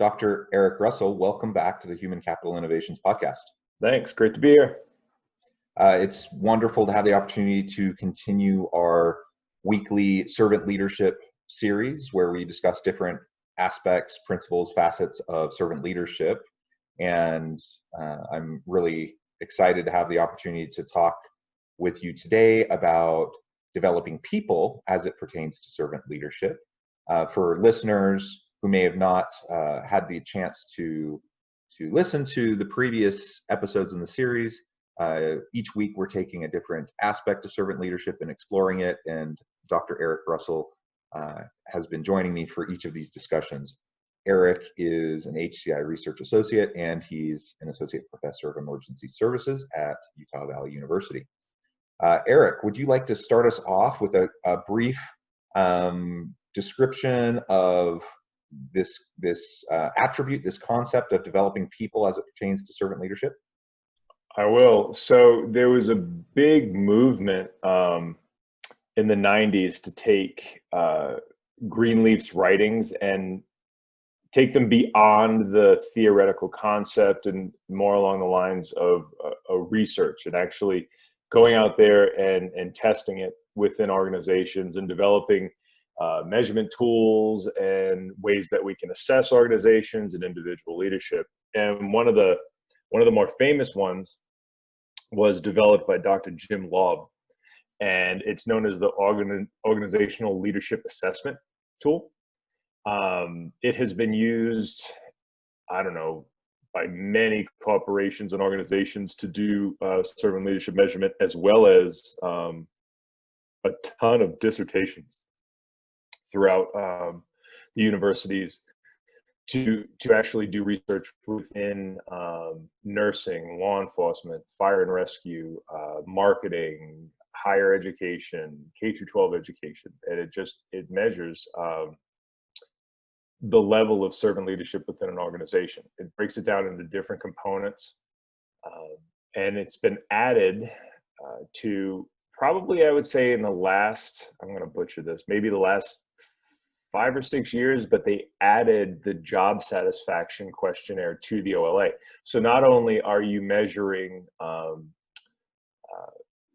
Dr. Eric Russell, welcome back to the Human Capital Innovations Podcast. Thanks. Great to be here. It's wonderful to have the opportunity to continue our weekly servant leadership series where we discuss different aspects, principles, facets of servant leadership. And I'm really excited to have the opportunity to talk with you today about developing people as it pertains to servant leadership. For listeners who may have not had the chance to listen to the previous episodes in the series, each week we're taking a different aspect of servant leadership and exploring it, and Dr. Eric Russell has been joining me for each of these discussions. Eric is an HCI research associate, and he's an associate professor of emergency services at Utah Valley University. Eric, would you like to start us off with a brief description of this attribute, this concept of developing people as it pertains to servant leadership? I will. So there was a big movement in the 90s to take Greenleaf's writings and take them beyond the theoretical concept and more along the lines of research and actually going out there and testing it within organizations and developing measurement tools and ways that we can assess organizations and individual leadership. And one of the more famous ones was developed by Dr. Jim Laub, and it's known as the Organizational Leadership Assessment Tool. It has been used, I don't know, by many corporations and organizations to do servant leadership measurement, as well as a ton of dissertations throughout the universities to actually do research within nursing, law enforcement, fire and rescue, marketing, higher education, K through 12 education. And it measures the level of servant leadership within an organization. It breaks it down into different components. And it's been added to probably, I would say, in the last, I'm going to butcher this, maybe the last 5 or 6 years, but they added the job satisfaction questionnaire to the OLA. So not only are you measuring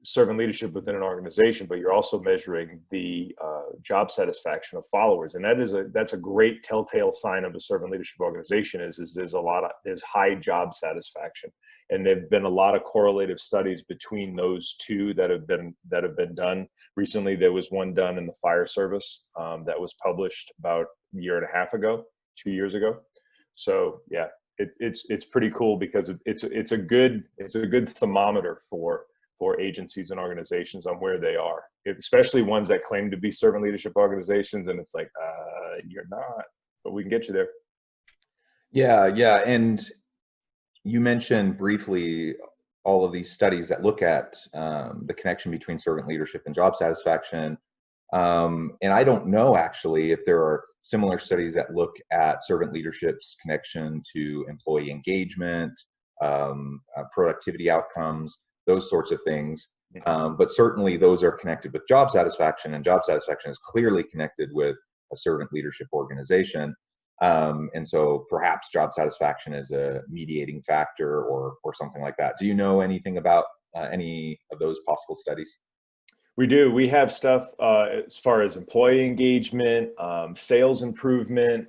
servant leadership within an organization, but you're also measuring the job satisfaction of followers, and that's a great telltale sign of a servant leadership organization. Is there's high job satisfaction, and there've been a lot of correlative studies between those two that have been done recently. There was one done in the fire service that was published about a year and a half ago, 2 years ago. So yeah, it's pretty cool because it's a good thermometer for agencies and organizations on where they are, especially ones that claim to be servant leadership organizations. And it's like, you're not, but we can get you there. Yeah. And you mentioned briefly all of these studies that look at the connection between servant leadership and job satisfaction. And I don't know actually if there are similar studies that look at servant leadership's connection to employee engagement, productivity outcomes, those sorts of things. But certainly those are connected with job satisfaction, and job satisfaction is clearly connected with a servant leadership organization. And so perhaps job satisfaction is a mediating factor or something like that. Do you know anything about any of those possible studies? We do. We have stuff as far as employee engagement, sales improvement.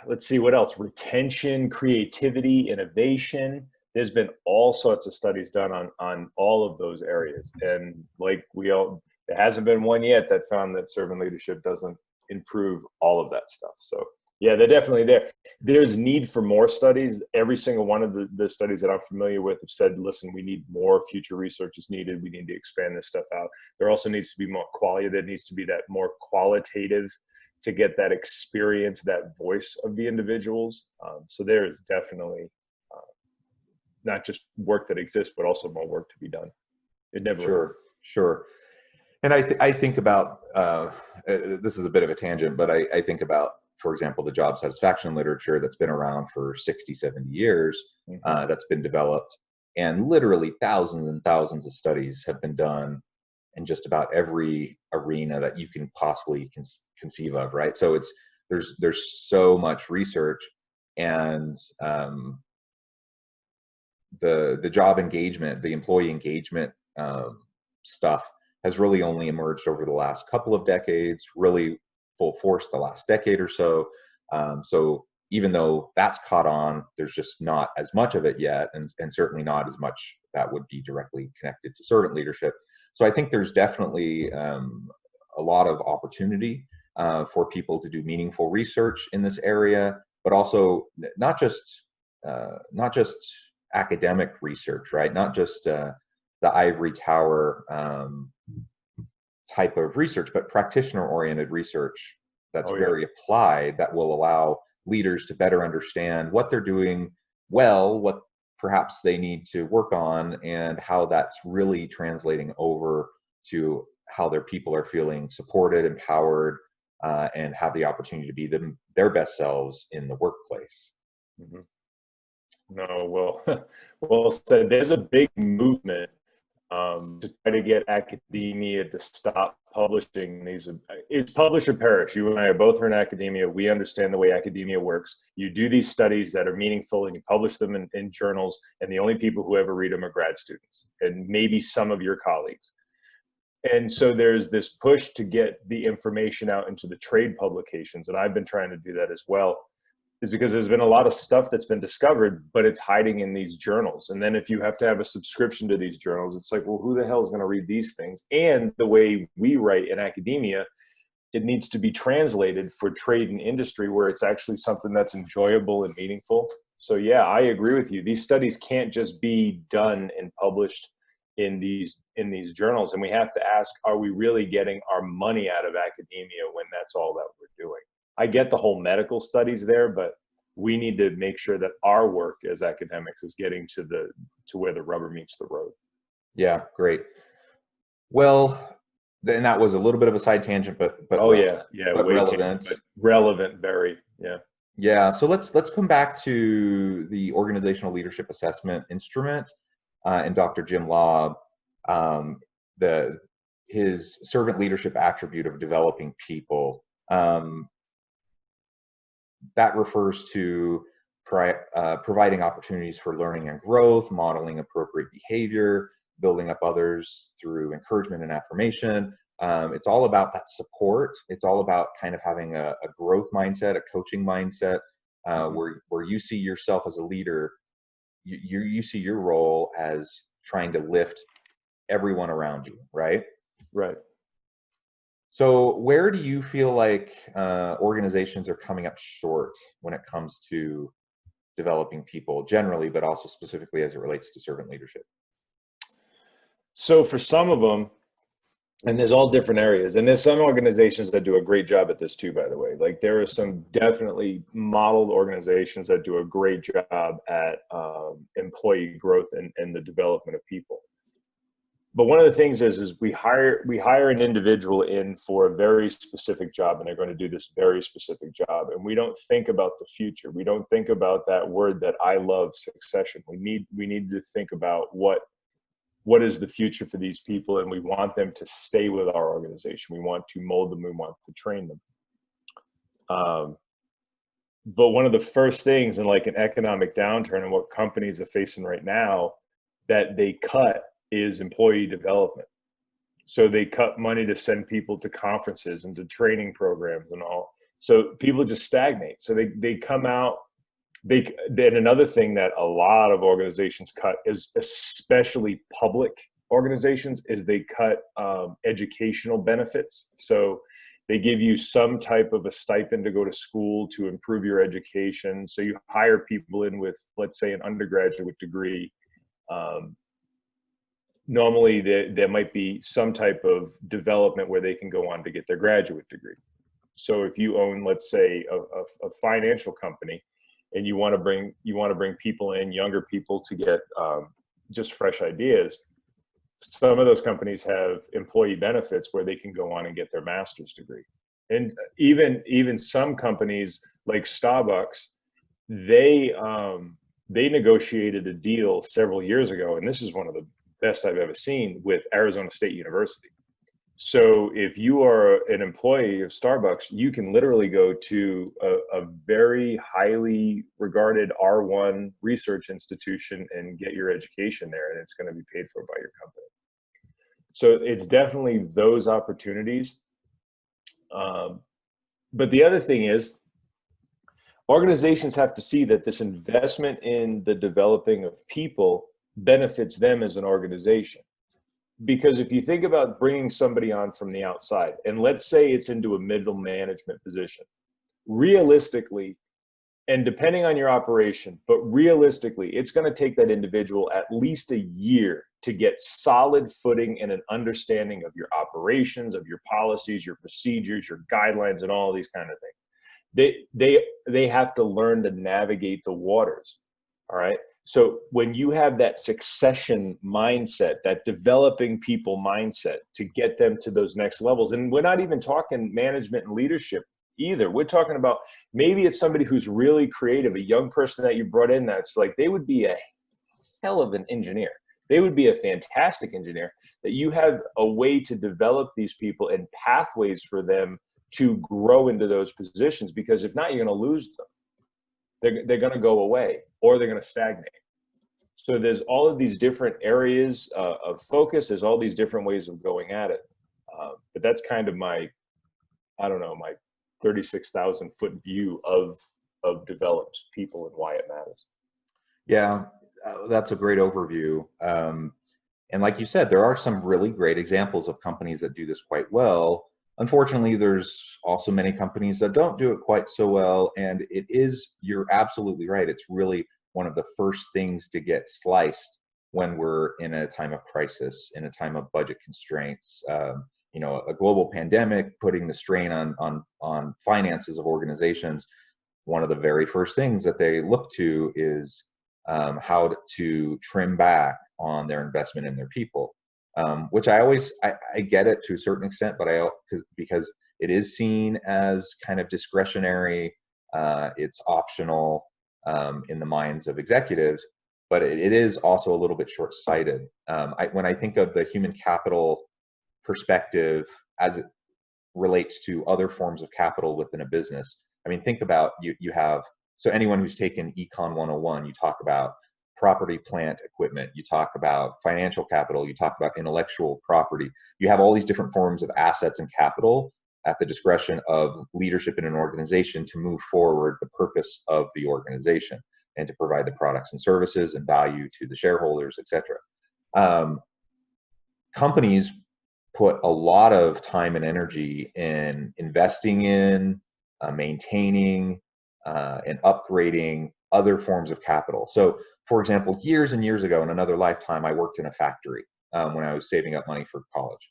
Let's see what else. Retention, creativity, innovation. There's been all sorts of studies done on all of those areas. And like there hasn't been one yet that found that servant leadership doesn't improve all of that stuff. So yeah, they're definitely there. There's need for more studies. Every single one of the studies that I'm familiar with have said, listen, we need more future research is needed. We need to expand this stuff out. There also needs to be more quality. There needs to be that more qualitative to get that experience, that voice of the individuals. So there is definitely not just work that exists, but also more work to be done. It never ends. Sure. And I think about, this is a bit of a tangent, but I think about, for example, the job satisfaction literature that's been around for 60, 70 years, that's been developed, and literally thousands and thousands of studies have been done in just about every arena that you can possibly conceive of, right? So there's so much research, and the job engagement, the employee engagement stuff has really only emerged over the last couple of decades, really full force the last decade or so. So even though that's caught on, there's just not as much of it yet, and certainly not as much that would be directly connected to servant leadership. So I think there's definitely a lot of opportunity for people to do meaningful research in this area, but also not just academic research, right? Not just the ivory tower type of research, but practitioner-oriented research that's very applied, that will allow leaders to better understand what they're doing well, what perhaps they need to work on, and how that's really translating over to how their people are feeling supported, empowered, and have the opportunity to be their best selves in the workplace. Mm-hmm. No, well, well said. There's a big movement to try to get academia to stop publishing these. It's publish or perish. You and I both are in academia. We understand the way academia works. You do these studies that are meaningful and you publish them in journals, and the only people who ever read them are grad students and maybe some of your colleagues. And so there's this push to get the information out into the trade publications, and I've been trying to do that as well, is because there's been a lot of stuff that's been discovered, but it's hiding in these journals. And then if you have to have a subscription to these journals, it's like, well, who the hell is going to read these things? And the way we write in academia, it needs to be translated for trade and industry where it's actually something that's enjoyable and meaningful. So yeah, I agree with you. These studies can't just be done and published in these journals. And we have to ask, are we really getting our money out of academia when that's all that we're doing? I get the whole medical studies there, but we need to make sure that our work as academics is getting to where the rubber meets the road. Yeah, great. Well, then that was a little bit of a side tangent, but oh yeah, but relevant. But relevant, very, yeah. Yeah. So let's come back to the organizational leadership assessment instrument and Dr. Jim Laub, his servant leadership attribute of developing people. That refers to providing opportunities for learning and growth, modeling appropriate behavior, building up others through encouragement and affirmation. It's all about that support. It's all about kind of having a growth mindset, a coaching mindset, where you see yourself as a leader. You see your role as trying to lift everyone around you, right? Right. So where do you feel like organizations are coming up short when it comes to developing people generally, but also specifically as it relates to servant leadership? So for some of them, and there's all different areas, and there's some organizations that do a great job at this too, by the way. Like there are some definitely modeled organizations that do a great job at employee growth and the development of people. But one of the things is we hire an individual in for a very specific job, and they're going to do this very specific job. And we don't think about the future. We don't think about that word that I love, succession. We need to think about what is the future for these people, and we want them to stay with our organization. We want to mold them. We want to train them. But one of the first things in like an economic downturn and what companies are facing right now that they cut is employee development. So they cut money to send people to conferences and to training programs and all. So people just stagnate. So they come out. Then another thing that a lot of organizations cut is, especially public organizations, is they cut educational benefits. So they give you some type of a stipend to go to school to improve your education. So you hire people in with, let's say, an undergraduate degree. Normally there might be some type of development where they can go on to get their graduate degree. So if you own, let's say, a financial company, and you want to bring people in, younger people, to get just fresh ideas, some of those companies have employee benefits where they can go on and get their master's degree. And even some companies like Starbucks, they negotiated a deal several years ago, and this is one of the best I've ever seen, with Arizona State University. So if you are an employee of Starbucks, you can literally go to a very highly regarded R1 research institution and get your education there, and it's going to be paid for by your company. So it's definitely those opportunities. But the other thing is, organizations have to see that this investment in the developing of people benefits them as an organization. Because if you think about bringing somebody on from the outside, and let's say it's into a middle management position, realistically, and depending on your operation, but realistically, it's going to take that individual at least a year to get solid footing and an understanding of your operations, of your policies, your procedures, your guidelines, and all these kind of things. They have to learn to navigate the waters. All right. So when you have that succession mindset, that developing people mindset to get them to those next levels, and we're not even talking management and leadership either. We're talking about maybe it's somebody who's really creative, a young person that you brought in that's like, they would be a hell of an engineer. They would be a fantastic engineer, that you have a way to develop these people and pathways for them to grow into those positions, because if not, you're going to lose them. They're going to go away, or they're going to stagnate. So there's all of these different areas of focus. There's all these different ways of going at it. But that's kind of my 36,000 foot view of developed people and why it matters. Yeah, that's a great overview. And like you said, there are some really great examples of companies that do this quite well. Unfortunately, there's also many companies that don't do it quite so well. And you're absolutely right. It's really one of the first things to get sliced when we're in a time of crisis, in a time of budget constraints. A global pandemic putting the strain on finances of organizations. One of the very first things that they look to is how to trim back on their investment in their people. Which I get it to a certain extent, but because it is seen as kind of discretionary, it's optional in the minds of executives, but it is also a little bit short-sighted. When I think of the human capital perspective as it relates to other forms of capital within a business, I mean, think about so anyone who's taken Econ 101, you talk about property, plant, equipment, you talk about financial capital, you talk about intellectual property. You have all these different forms of assets and capital at the discretion of leadership in an organization to move forward the purpose of the organization and to provide the products and services and value to the shareholders, etc. Companies put a lot of time and energy in investing in, maintaining, and upgrading other forms of capital. So, for example, years and years ago, in another lifetime, I worked in a factory when I was saving up money for college.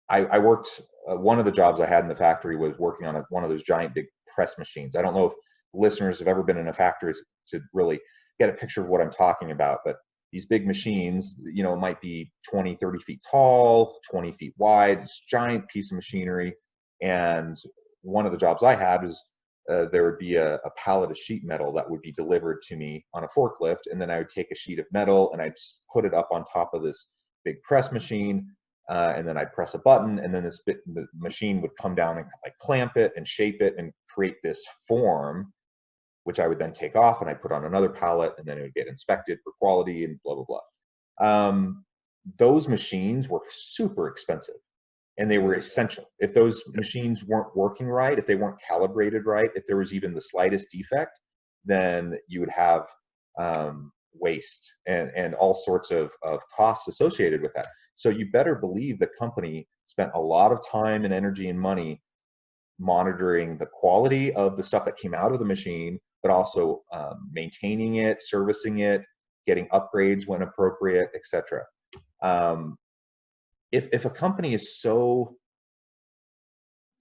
I worked, one of the jobs I had in the factory was working on one of those giant big press machines. I don't know if listeners have ever been in a factory to really get a picture of what I'm talking about, but these big machines, might be 20, 30 feet tall, 20 feet wide, this giant piece of machinery. And one of the jobs I had was there would be a pallet of sheet metal that would be delivered to me on a forklift, and then I would take a sheet of metal and I'd put it up on top of this big press machine, and then I'd press a button, and then the machine would come down and clamp it and shape it and create this form, which I would then take off and I put on another pallet, and then it would get inspected for quality and blah, blah, blah. Those machines were super expensive. And they were essential. If those machines weren't working right, if they weren't calibrated right, if there was even the slightest defect, then you would have waste and all sorts of costs associated with that. So you better believe the company spent a lot of time and energy and money monitoring the quality of the stuff that came out of the machine, but also maintaining it, servicing it, getting upgrades when appropriate, etc. If a company is so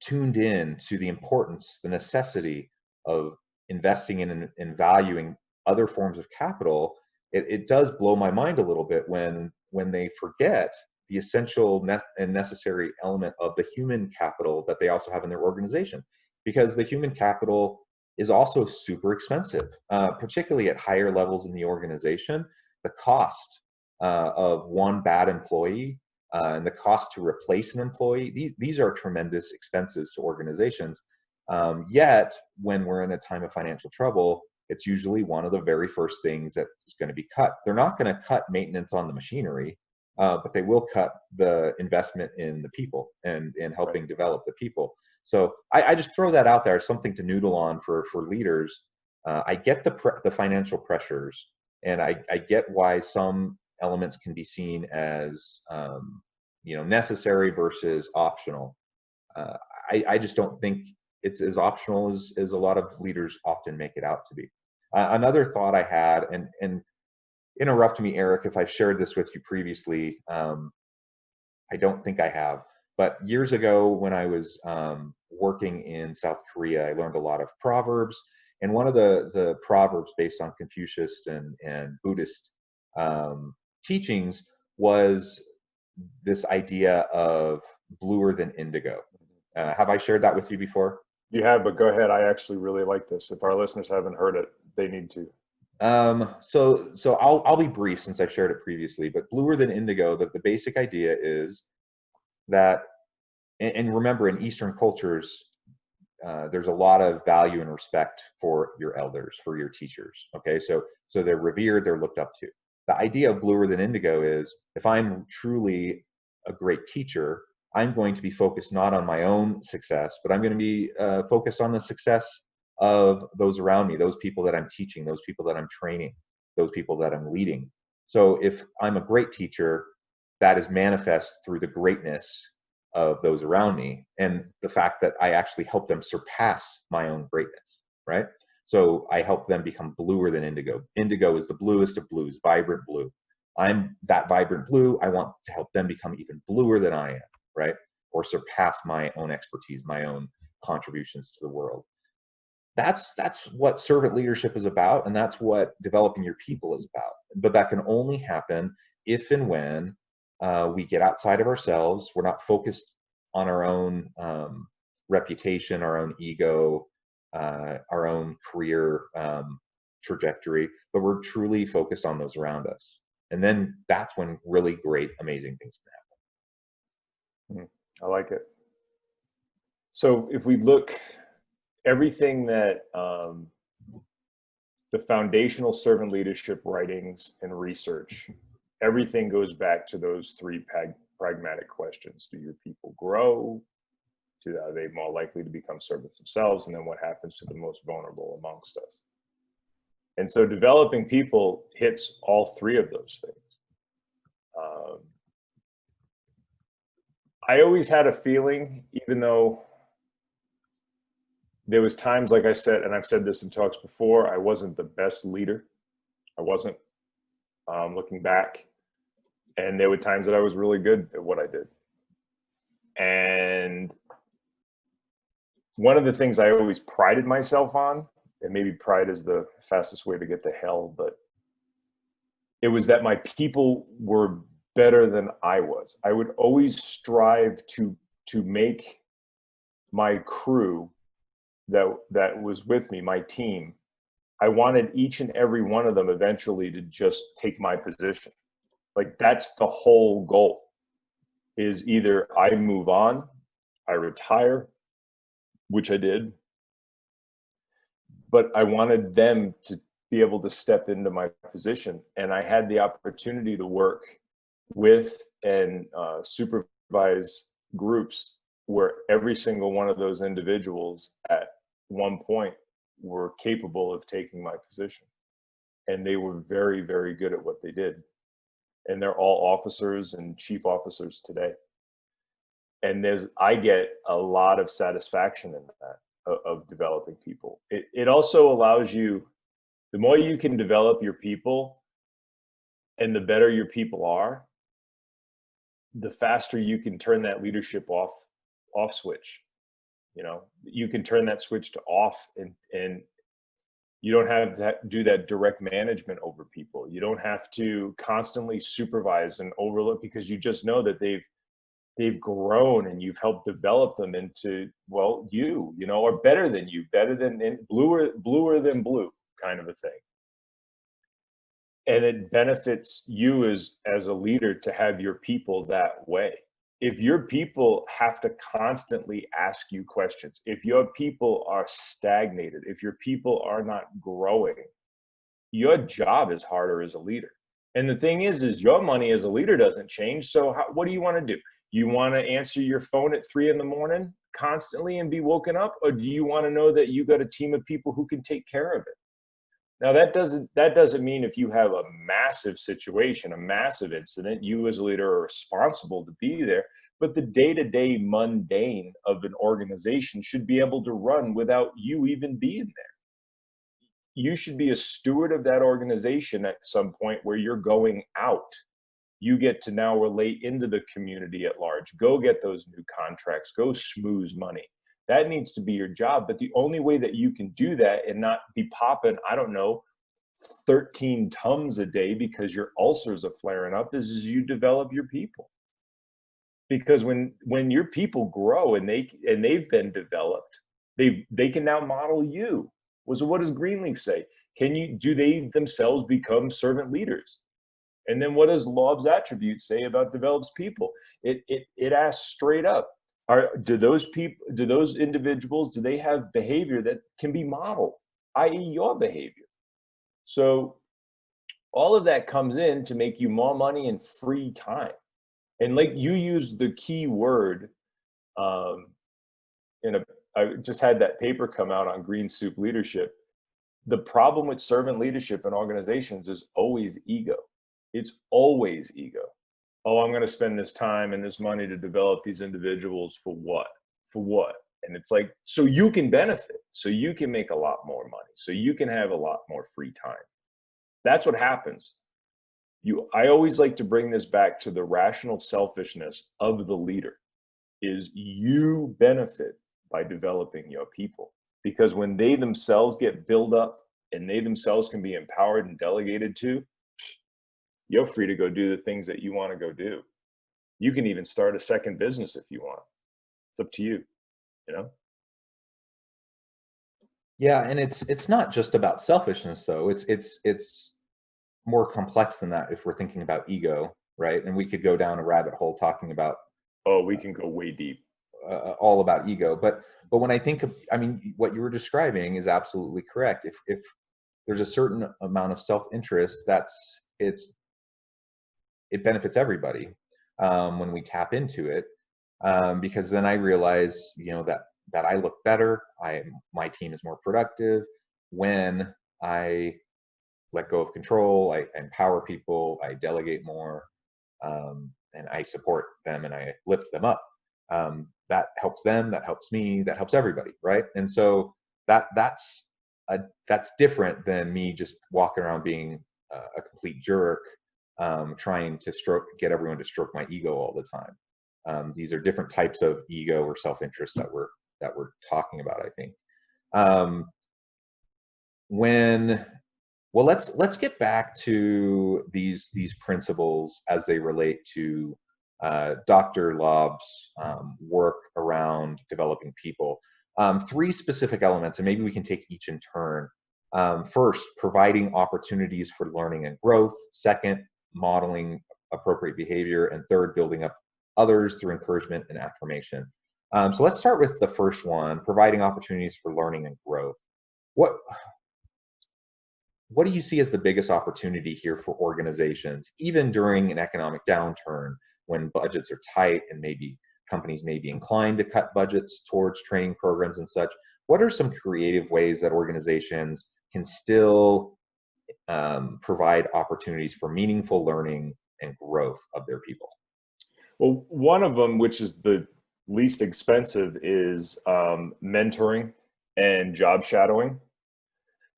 tuned in to the importance, the necessity of investing in and valuing other forms of capital, it does blow my mind a little bit when they forget the essential and necessary element of the human capital that they also have in their organization. Because the human capital is also super expensive, particularly at higher levels in the organization. The cost of one bad employee and the cost to replace an employee, these are tremendous expenses to organizations. Yet, when we're in a time of financial trouble, it's usually one of the very first things that is going to be cut. They're not going to cut maintenance on the machinery, but they will cut the investment in the people and in helping develop the people. So I just throw that out there as something to noodle on for leaders. I get the financial pressures, and I get why some elements can be seen as necessary versus optional. I just don't think it's as optional as a lot of leaders often make it out to be. Another thought I had, and interrupt me, Eric, if I've shared this with you previously. I don't think I have, but years ago when I was working in South Korea, I learned a lot of proverbs, and one of the proverbs based on Confucius and Buddhist teachings was this idea of bluer than indigo. Have I shared that with you before? You have, but go ahead. I actually really like this. If our listeners haven't heard it, they need to. So I'll be brief since I've shared it previously, but bluer than indigo, the basic idea is that, and remember, in Eastern cultures, there's a lot of value and respect for your elders, for your teachers. Okay, so they're revered, they're looked up to. The idea of bluer than indigo is, if I'm truly a great teacher, I'm going to be focused not on my own success, but I'm going to be focused on the success of those around me, those people that I'm teaching, those people that I'm training, those people that I'm leading. So if I'm a great teacher, that is manifest through the greatness of those around me and the fact that I actually help them surpass my own greatness, right? So I help them become bluer than indigo. Indigo is the bluest of blues, vibrant blue. I'm that vibrant blue. I want to help them become even bluer than I am, right? Or surpass my own expertise, my own contributions to the world. That's what servant leadership is about, and that's what developing your people is about. But that can only happen if and when we get outside of ourselves. We're not focused on our own reputation, our own ego, our own career trajectory, but we're truly focused on those around us. And then that's when really great, amazing things can happen. I like it. So if we look, everything that the foundational servant leadership writings and research, everything goes back to those three pragmatic questions. Do your people grow? Are they more likely to become servants themselves? And then what happens to the most vulnerable amongst us? And so developing people hits all three of those things. I always had a feeling, even though there was times, like I said, and I've said this in talks before, I wasn't the best leader. I wasn't, looking back. And there were times that I was really good at what I did. And one of the things I always prided myself on, and maybe pride is the fastest way to get to hell, but it was that my people were better than I was. I would always strive to make my crew that was with me, my team, I wanted each and every one of them eventually to just take my position. Like, that's the whole goal, is either I move on, I retire, which I did, but I wanted them to be able to step into my position. And I had the opportunity to work with and supervise groups where every single one of those individuals at one point were capable of taking my position. And they were very, very good at what they did. And they're all officers and chief officers today. And I get a lot of satisfaction in that, of developing people. It also allows you, the more you can develop your people and the better your people are, the faster you can turn that leadership off switch. You know, you can turn that switch to off, and you don't have to do that direct management over people. You don't have to constantly supervise and overlook, because you just know that they've grown and you've helped develop them into, well, you know, or better than you, better than bluer than blue kind of a thing. and it benefits you as a leader to have your people that way. If your people have to constantly ask you questions, if your people are stagnated, if your people are not growing, your job is harder as a leader. And the thing is your money as a leader doesn't change. So what do you want to do? You want to answer your phone at 3 a.m. constantly and be woken up? Or do you want to know that you got a team of people who can take care of it? Now that doesn't mean if you have a massive situation, a massive incident, you as a leader are responsible to be there. But the day-to-day mundane of an organization should be able to run without you even being there. You should be a steward of that organization at some point where you're going out. You get to now relate into the community at large. Go get those new contracts. Go schmooze money. That needs to be your job. But the only way that you can do that and not be popping, I don't know, 13 Tums a day because your ulcers are flaring up is you develop your people. Because when your people grow and they've been developed, they can now model you. So what does Greenleaf say? Do they themselves become servant leaders? And then what does law of attributes say about develops people? It asks straight up, do those individuals, do they have behavior that can be modeled, i.e. your behavior? So all of that comes in to make you more money and free time. And like you used the key word, I just had that paper come out on green soup leadership. The problem with servant leadership in organizations is always ego. It's always ego. Oh, I'm going to spend this time and this money to develop these individuals for what? For what? And it's like, so you can benefit, so you can make a lot more money, so you can have a lot more free time. That's what happens. I always like to bring this back to the rational selfishness of the leader. Is you benefit by developing your people, because when they themselves get built up and they themselves can be empowered and delegated to, you're free to go do the things that you want to go do. You can even start a second business if you want. It's up to you, you know? Yeah, and it's not just about selfishness though. It's more complex than that if we're thinking about ego, right? And we could go down a rabbit hole talking about We can go way deep. All about ego. But when I think of, I mean, what you were describing is absolutely correct. If there's a certain amount of self-interest, it benefits everybody when we tap into it, because then I realize, that I look better. My team is more productive when I let go of control. I empower people. I delegate more, and I support them and I lift them up. That helps them. That helps me. That helps everybody, right? And so that's different than me just walking around being a complete jerk, trying to get everyone to stroke my ego all the time. These are different types of ego or self-interest that we're talking about, I think. Well, let's get back to these principles as they relate to Dr. Lobb's work around developing people. 3 specific elements, and maybe we can take each in turn. First, providing opportunities for learning and growth. Second, modeling appropriate behavior. And third, building up others through encouragement and affirmation. So let's start with the first one, providing opportunities for learning and growth. What do you see as the biggest opportunity here for organizations, even during an economic downturn when budgets are tight and maybe companies may be inclined to cut budgets towards training programs and such? What are some creative ways that organizations can still provide opportunities for meaningful learning and growth of their people? Well, one of them, which is the least expensive, is mentoring and job shadowing.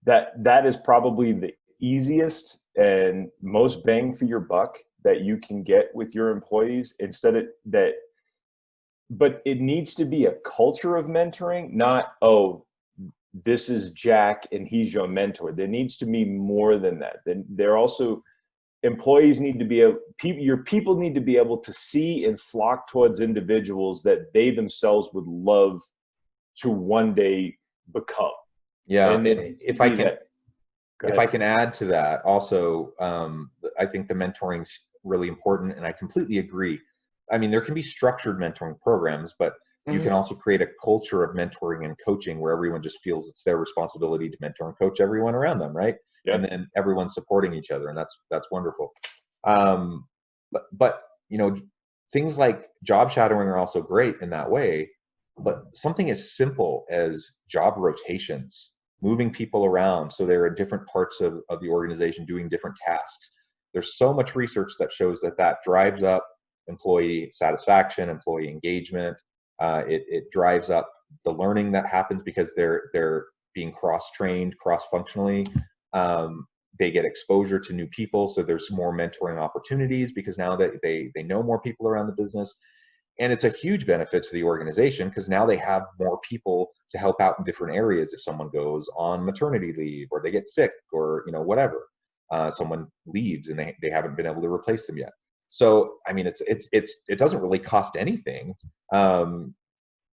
That is probably the easiest and most bang for your buck that you can get with your employees. But it needs to be a culture of mentoring, not, oh, this is Jack and he's your mentor. There needs to be more than that. Then there also, employees need to be your people need to be able to see and flock towards individuals that they themselves would love to one day become. Yeah, and if I can, if I can add to that, also, I think the mentoring's really important, and I completely agree. I mean, there can be structured mentoring programs, but you can also create a culture of mentoring and coaching where everyone just feels it's their responsibility to mentor and coach everyone around them, right? Yep. And then everyone's supporting each other, and that's wonderful. But you know, things like job shadowing are also great in that way. But something as simple as job rotations, moving people around so they're in different parts of the organization doing different tasks. There's so much research that shows that that drives up employee satisfaction, employee engagement. It drives up the learning that happens because they're being cross-trained, cross-functionally. They get exposure to new people, so there's more mentoring opportunities because now that they know more people around the business. And it's a huge benefit to the organization because now they have more people to help out in different areas if someone goes on maternity leave or they get sick or, you know, whatever. Someone leaves and they haven't been able to replace them yet. So, I mean, it doesn't really cost anything. And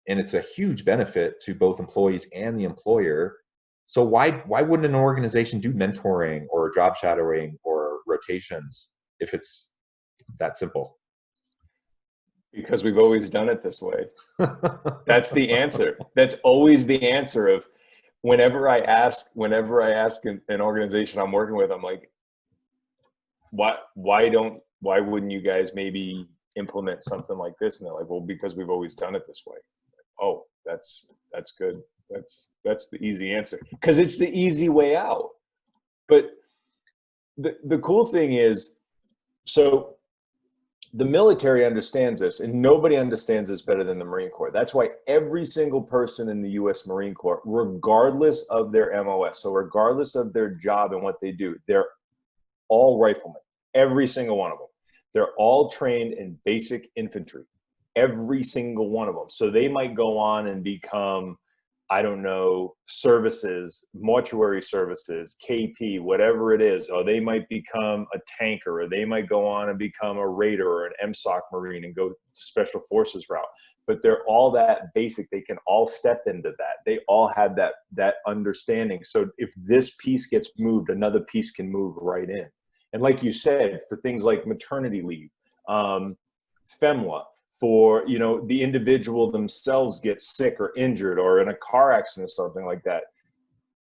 it's a huge benefit to both employees and the employer. So why wouldn't an organization do mentoring or job shadowing or rotations if it's that simple? Because we've always done it this way. That's the answer. That's always the answer of whenever I ask an organization I'm working with, I'm like, why wouldn't you guys maybe implement something like this? And they're like, well, because we've always done it this way. Oh, that's good. That's the easy answer because it's the easy way out. But the cool thing is, so the military understands this, and nobody understands this better than the Marine Corps. That's why every single person in the U.S. Marine Corps, regardless of their MOS, so regardless of their job and what they do, they're all riflemen, every single one of them. They're all trained in basic infantry, every single one of them. So they might go on and become, I don't know, services, mortuary services, KP, whatever it is, or they might become a tanker, or they might go on and become a raider or an MSOC Marine and go special forces route. But they're all that basic. They can all step into that. They all have that understanding. So if this piece gets moved, another piece can move right in. And like you said, for things like maternity leave, FEMLA, for, you know, the individual themselves gets sick or injured or in a car accident or something like that.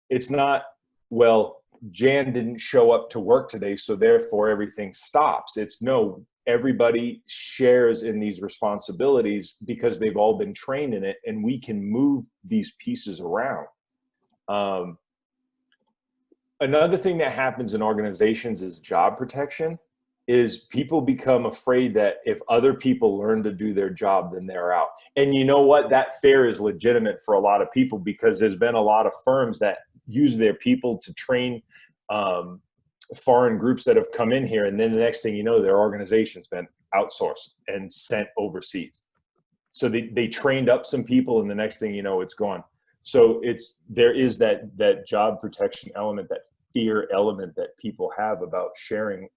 It's not, well, Jan didn't show up to work today, so therefore everything stops. It's no, everybody shares in these responsibilities because they've all been trained in it, and we can move these pieces around. Another thing that happens in organizations is job protection. Is people become afraid that if other people learn to do their job, then they're out. And you know what? That fear is legitimate for a lot of people because there's been a lot of firms that use their people to train foreign groups that have come in here. And then the next thing you know, their organization's been outsourced and sent overseas. So they trained up some people and the next thing you know, it's gone. So there is that job protection element, that fear element that people have about sharing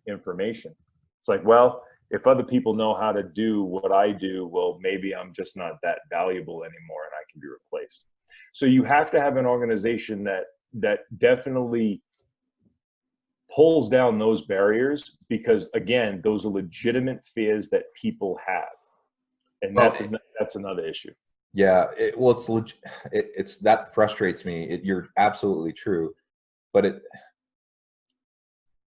information. It's like, well, if other people know how to do what I do, well, maybe I'm just not that valuable anymore and I can be replaced. So you have to have an organization that definitely pulls down those barriers because, again, those are legitimate fears that people have. And that's another issue. Yeah, it's that frustrates me. You're absolutely true, but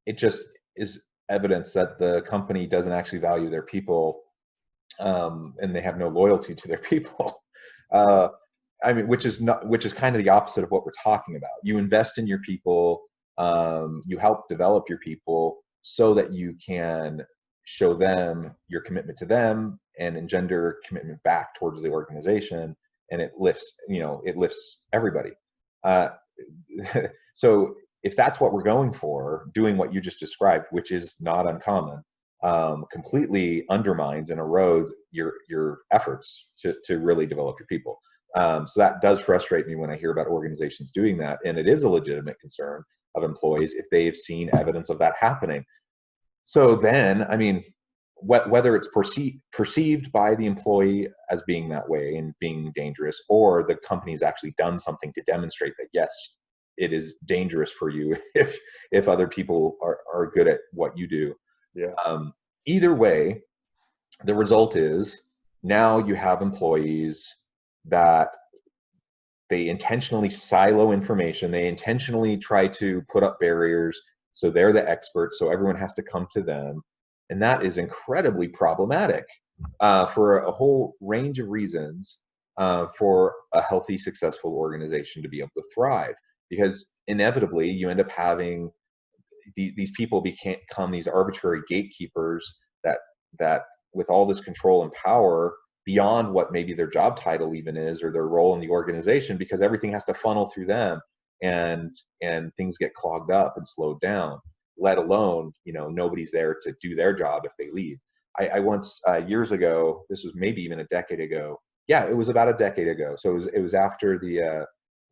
it just is evidence that the company doesn't actually value their people, and they have no loyalty to their people. I mean, which is kind of the opposite of what we're talking about. You invest in your people, you help develop your people so that you can show them your commitment to them and engender commitment back towards the organization, and it lifts everybody. So if that's what we're going for, doing what you just described, which is not uncommon, completely undermines and erodes your efforts to really develop your people. So that does frustrate me when I hear about organizations doing that, and it is a legitimate concern of employees if they've seen evidence of that happening. So then, I mean, whether it's perceived by the employee as being that way and being dangerous, or the company's actually done something to demonstrate that, yes, it is dangerous for you if other people are good at what you do. Yeah. Either way, the result is now you have employees that they intentionally silo information. They intentionally try to put up barriers. So they're the experts. So everyone has to come to them. And that is incredibly problematic for a whole range of reasons for a healthy, successful organization to be able to thrive. Because inevitably you end up having these people become these arbitrary gatekeepers that with all this control and power beyond what maybe their job title even is or their role in the organization, because everything has to funnel through them, and things get clogged up and slowed down, let alone, nobody's there to do their job if they leave. I once, years ago, this was maybe even a decade ago. Yeah, it was about a decade ago. So it was after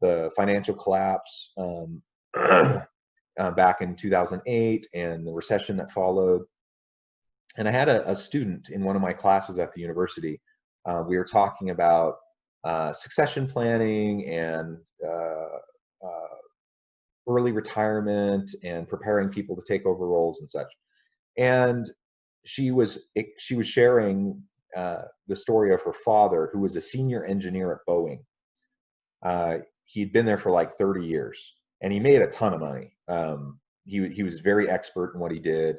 the financial collapse back in 2008 and the recession that followed. And I had a student in one of my classes at the university. We were talking about succession planning and early retirement and preparing people to take over roles and such. And she was sharing the story of her father, who was a senior engineer at Boeing. He'd been there for like 30 years, and he made a ton of money. He was very expert in what he did.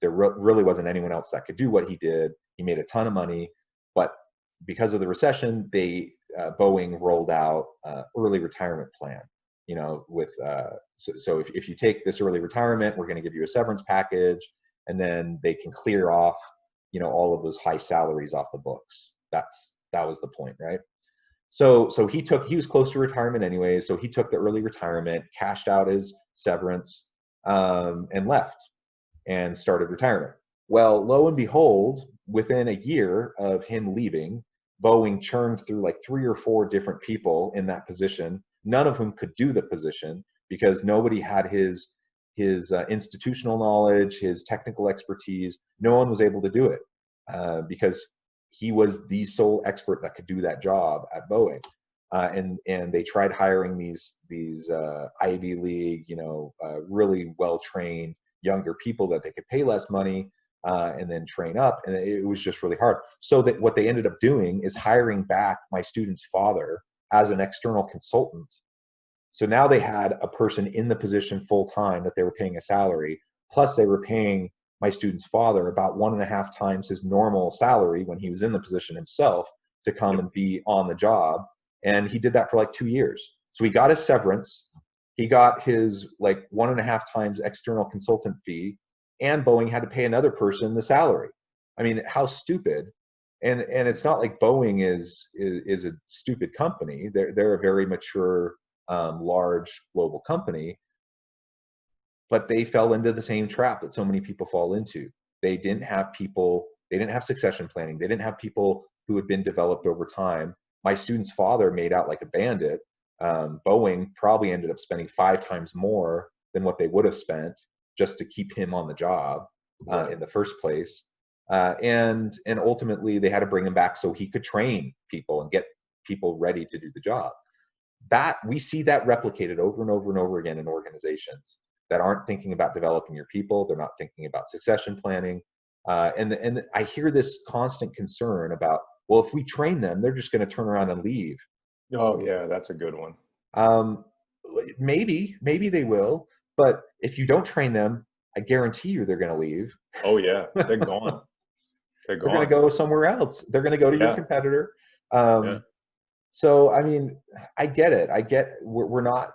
There really wasn't anyone else that could do what he did. He made a ton of money, but because of the recession, Boeing rolled out early retirement plan. So if you take this early retirement, we're going to give you a severance package, and then they can clear off, all of those high salaries off the books. That was the point, right? So he was close to retirement anyway. So he took the early retirement, cashed out his severance, and left and started retirement. Well, lo and behold, within a year of him leaving, Boeing churned through like 3 or 4 different people in that position, none of whom could do the position because nobody had his institutional knowledge, his technical expertise. No one was able to do it because he was the sole expert that could do that job at Boeing. And they tried hiring these Ivy League, really well-trained younger people that they could pay less money and then train up. And it was just really hard. So that what they ended up doing is hiring back my student's father as an external consultant. So now they had a person in the position full-time that they were paying a salary, plus they were paying my student's father about 1.5 times his normal salary when he was in the position himself to come and be on the job. And he did that for like 2 years. So he got his severance, he got his like 1.5 times external consultant fee, and Boeing had to pay another person the salary. I mean, how stupid. And it's not like Boeing is a stupid company. They're a very mature, large global company. But they fell into the same trap that so many people fall into. They didn't have succession planning. They didn't have people who had been developed over time. My student's father made out like a bandit. Boeing probably ended up spending 5 times more than what they would have spent just to keep him on the job in the first place. And ultimately they had to bring him back so he could train people and get people ready to do the job. We see that replicated over and over and over again in organizations that aren't thinking about developing your people. They're not thinking about succession planning. And I hear this constant concern about, well, if we train them, they're just going to turn around and leave. Oh yeah, that's a good one. Maybe they will, but if you don't train them, I guarantee you they're going to leave. Oh yeah, they're gone. They're going to go somewhere else. They're going to go to your competitor. So, I mean, I get it. We're not,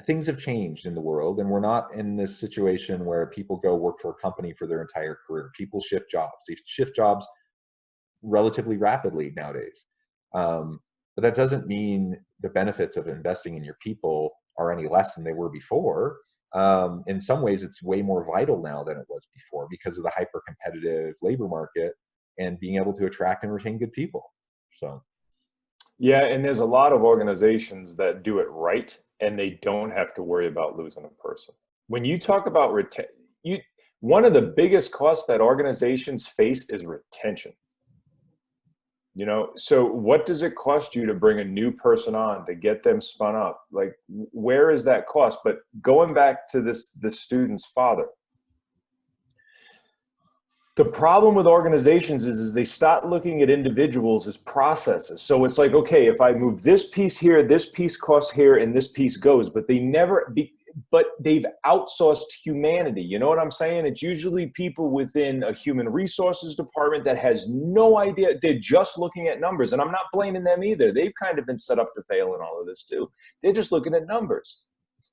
things have changed in the world, and we're not in this situation where people go work for a company for their entire career. People shift jobs. They shift jobs relatively rapidly nowadays. But that doesn't mean the benefits of investing in your people are any less than they were before. In some ways, it's way more vital now than it was before because of the hyper-competitive labor market and being able to attract and retain good people. So. Yeah, and there's a lot of organizations that do it right, and they don't have to worry about losing a person. When you talk about one of the biggest costs that organizations face is retention. You know, so what does it cost you to bring a new person on, to get them spun up? Like, where is that cost? But going back to the student's father, the problem with organizations is they start looking at individuals as processes. So it's like, okay, if I move this piece here, this piece costs here, and this piece goes, but but they've outsourced humanity. You know what I'm saying? It's usually people within a human resources department that has no idea. They're just looking at numbers, and I'm not blaming them either. They've kind of been set up to fail in all of this too. They're just looking at numbers.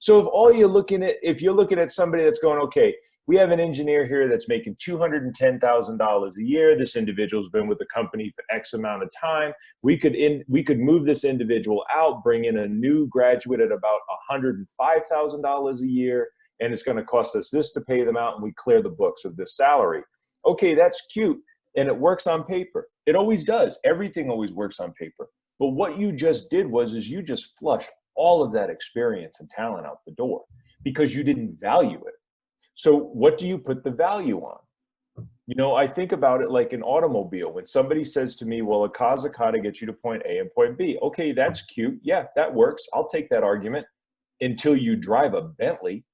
So if you're looking at somebody that's going, okay, we have an engineer here that's making $210,000 a year. This individual's been with the company for X amount of time. We could move this individual out, bring in a new graduate at about $105,000 a year, and it's going to cost us this to pay them out, and we clear the books with this salary. Okay, that's cute, and it works on paper. It always does. Everything always works on paper. But what you just did is you just flushed all of that experience and talent out the door because you didn't value it. So what do you put the value on? You know, I think about it like an automobile. When somebody says to me, well, a car's a car to get you to point A and point B. Okay, that's cute. Yeah, that works. I'll take that argument until you drive a Bentley.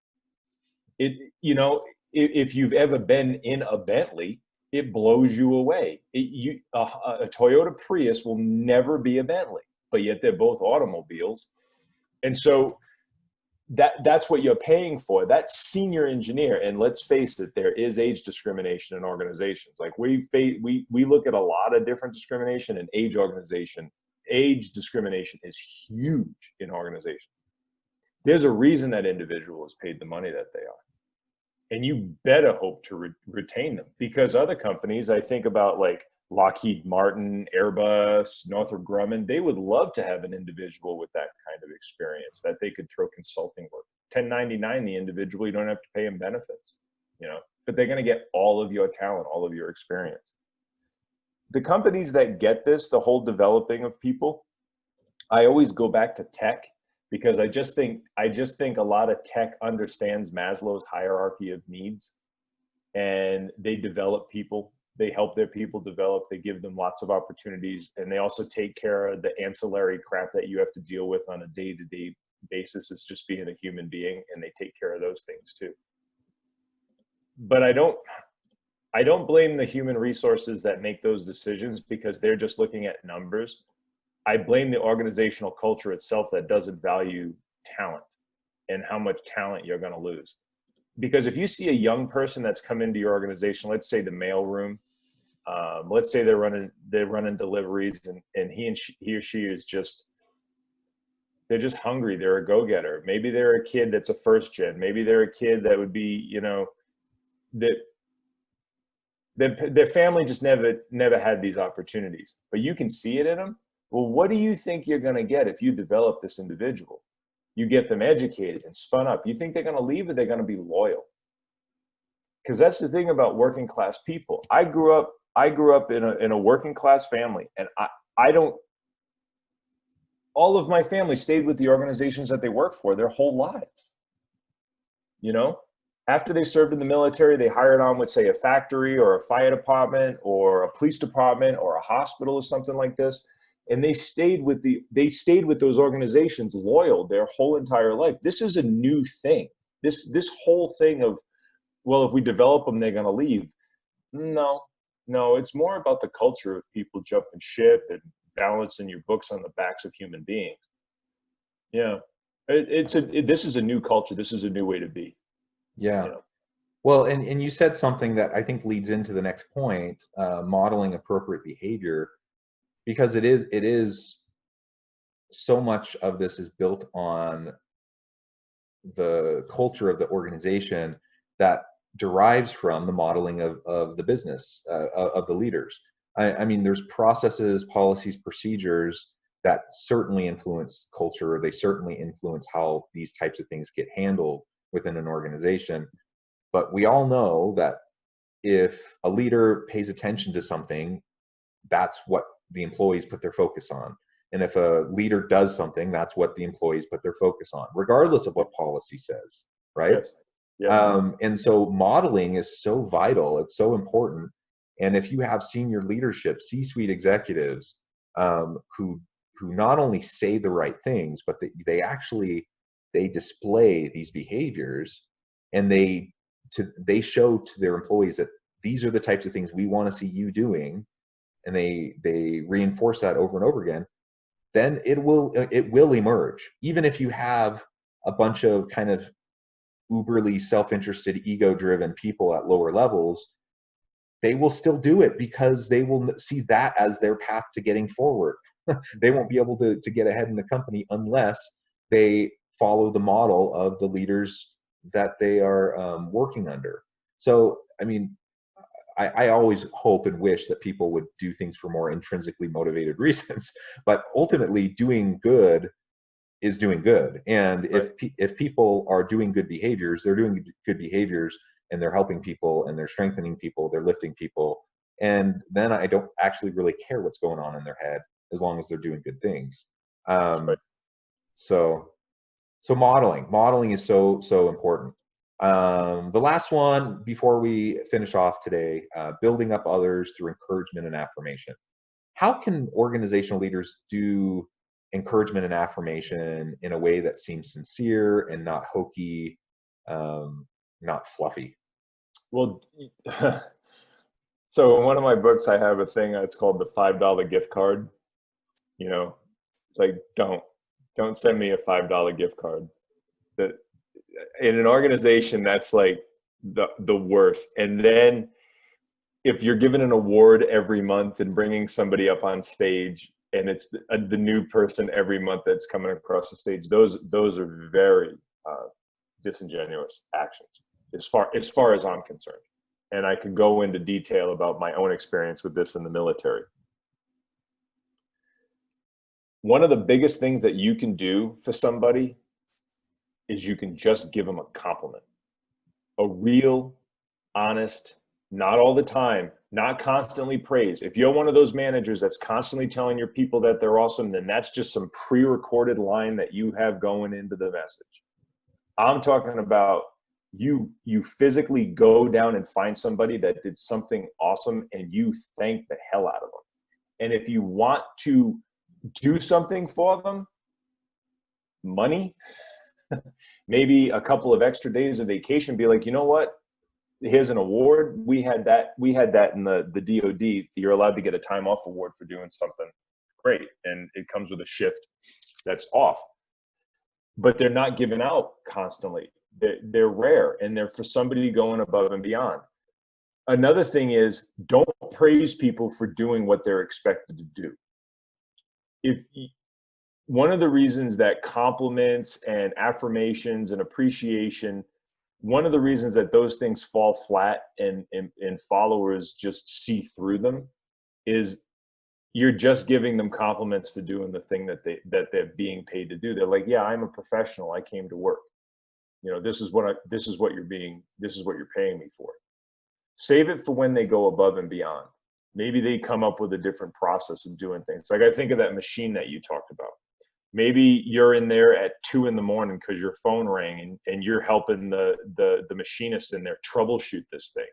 If you've ever been in a Bentley, it blows you away. A Toyota Prius will never be a Bentley, but yet they're both automobiles. And so that's what you're paying for. That senior engineer, and let's face it, there is age discrimination in organizations. Like we look at a lot of different discrimination, and age discrimination is huge in organizations. There's a reason that individual is paid the money that they are, and you better hope to retain them, because other companies, I think about like Lockheed Martin, Airbus, Northrop Grumman, they would love to have an individual with that kind of experience that they could throw consulting work. 1099 the individual, you don't have to pay them benefits, but they're going to get all of your talent, all of your experience. The companies that get this, the whole developing of people, I always go back to tech, because I just think a lot of tech understands Maslow's hierarchy of needs, and they develop people. They help their people develop. They give them lots of opportunities, and they also take care of the ancillary crap that you have to deal with on a day-to-day basis. It's just being a human being, and they take care of those things too. But I don't blame the human resources that make those decisions, because they're just looking at numbers. I blame the organizational culture itself that doesn't value talent and how much talent you're going to lose. Because if you see a young person that's come into your organization, let's say the mailroom, let's say they're running deliveries, and he or she is they're just hungry. They're a go-getter. Maybe they're a kid that's a first gen. Maybe they're a kid that would be, that their family just never had these opportunities, but you can see it in them. Well, what do you think you're going to get if you develop this individual? You get them educated and spun up. You think they're going to leave, or they're going to be loyal? Because that's the thing about working class people. I grew up in a working class family, and all of my family stayed with the organizations that they worked for their whole lives. After they served in the military, they hired on with, say, a factory or a fire department or a police department or a hospital or something like this. And they stayed with those organizations loyal their whole entire life. This is a new thing. This whole thing of, well, if we develop them, they're going to leave. No, it's more about the culture of people jumping ship and balancing your books on the backs of human beings. Yeah, this is a new culture. This is a new way to be. Yeah. Well, and you said something that I think leads into the next point, modeling appropriate behavior. Because it is so much of this is built on the culture of the organization that derives from the modeling of the business, of the leaders. I mean, there's processes, policies, procedures that certainly influence culture. They certainly influence how these types of things get handled within an organization. But we all know that if a leader pays attention to something, that's what the employees put their focus on. And if a leader does something, that's what the employees put their focus on, regardless of what policy says, right? Yes. And so modeling is so vital. It's so important. And if you have senior leadership, C-suite executives, who not only say the right things, but they actually, they display these behaviors, and they show to their employees that these are the types of things we want to see you doing, and they reinforce that over and over again, then it will emerge. Even if you have a bunch of kind of uberly self-interested, ego-driven people at lower levels, they will still do it because they will see that as their path to getting forward. They won't be able to get ahead in the company unless they follow the model of the leaders that they are working under. So, I mean, I always hope and wish that people would do things for more intrinsically motivated reasons, but ultimately doing good is doing good. And Right. if people are doing good behaviors, they're doing good behaviors, and they're helping people, and they're strengthening people, they're lifting people. And then I don't actually really care what's going on in their head, as long as they're doing good things. Right. So modeling is so important. The last one before we finish off today, building up others through encouragement and affirmation. How can organizational leaders do encouragement and affirmation in a way that seems sincere and not hokey, not fluffy? Well, so in one of my books, I have a thing that's called the $5 gift card. You know, like don't send me a $5 gift card. That in an organization, that's like the worst. And then if you're given an award every month and bringing somebody up on stage, and it's the new person every month that's coming across the stage, those are very disingenuous actions as far as I'm concerned. And I could go into detail about my own experience with this in the military. One of the biggest things that you can do for somebody is you can just give them a compliment, a real, honest, not all the time, not constantly praise. If you're one of those managers that's constantly telling your people that they're awesome, then that's just some pre-recorded line that you have going into the message. I'm talking about you physically go down and find somebody that did something awesome, and you thank the hell out of them. And if you want to do something for them, money, maybe a couple of extra days of vacation, be like, you know what? Here's an award. We had that in the DOD. You're allowed to get a time off award for doing something great. And it comes with a shift that's off. But they're not given out constantly. They're rare, and they're for somebody going above and beyond. Another thing is, don't praise people for doing what they're expected to do. One of the reasons that compliments and affirmations and appreciation, one of the reasons that those things fall flat and followers just see through them is you're just giving them compliments for doing the thing that they're being paid to do. They're like, yeah, I'm a professional. I came to work. You know, this is what you're paying me for. Save it for when they go above and beyond. Maybe they come up with a different process of doing things. Like, I think of that machine that you talked about. Maybe you're in there at 2 a.m. because your phone rang, and you're helping the machinist in there troubleshoot this thing,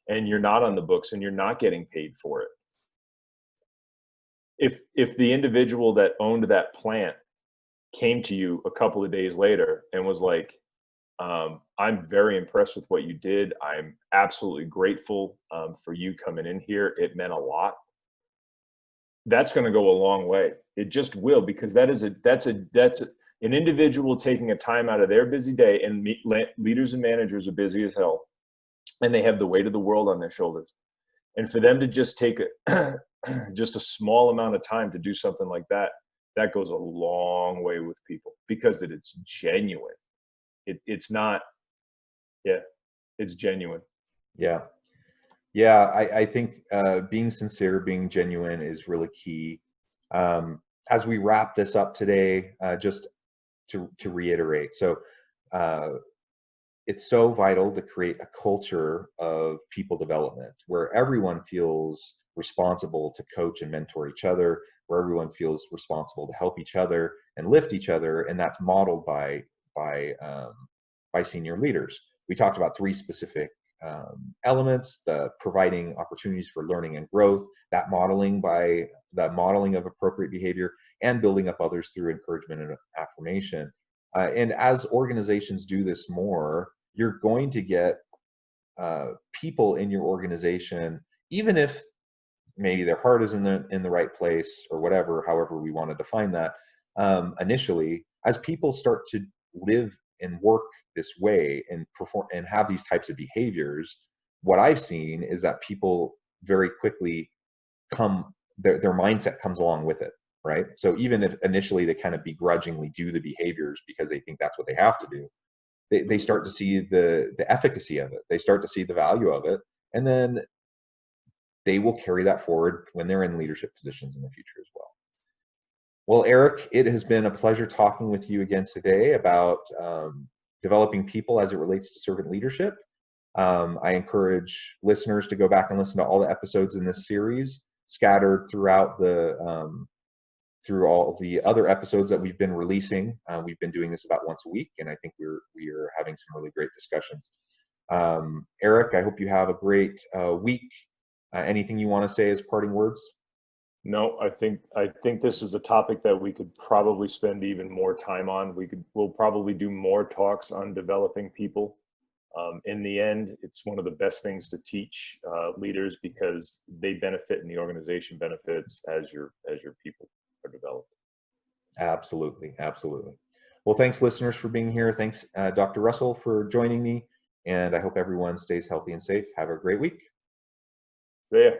and you're not on the books and you're not getting paid for it. If the individual that owned that plant came to you a couple of days later and was like, I'm very impressed with what you did. I'm absolutely grateful for you coming in here. It meant a lot. That's going to go a long way. It just will, because that's an individual taking a time out of their busy day, and leaders and managers are busy as hell, and they have the weight of the world on their shoulders. And for them to just take just a small amount of time to do something like that, that goes a long way with people, because it's genuine. It's not, yeah, it's genuine. Yeah. Yeah, I think being sincere, being genuine is really key. As we wrap this up today, just to reiterate, so it's so vital to create a culture of people development where everyone feels responsible to coach and mentor each other, where everyone feels responsible to help each other and lift each other, and that's modeled by senior leaders. We talked about 3 specific elements, the providing opportunities for learning and growth, that modeling by the modeling of appropriate behavior, and building up others through encouragement and affirmation. And as organizations do this more, you're going to get people in your organization, even if maybe their heart is in the right place or whatever, however we want to define that, initially, as people start to live and work this way and perform and have these types of behaviors, what I've seen is that people very quickly their mindset comes along with it, right? So even if initially they kind of begrudgingly do the behaviors because they think that's what they have to do, they start to see the efficacy of it. They start to see the value of it, and then they will carry that forward when they're in leadership positions in the future as well. Well, Eric, it has been a pleasure talking with you again today about developing people as it relates to servant leadership. I encourage listeners to go back and listen to all the episodes in this series, scattered throughout through all the other episodes that we've been releasing. We've been doing this about once a week, and I think we are having some really great discussions. Eric, I hope you have a great week. Anything you want to say as parting words? No, I think this is a topic that we could probably spend even more time on. We'll probably do more talks on developing people. In the end, it's one of the best things to teach leaders, because they benefit and the organization benefits as your people are developed. Absolutely, absolutely. Well, thanks listeners for being here. Thanks Dr. Russell for joining me, and I hope everyone stays healthy and safe. Have a great week. See ya.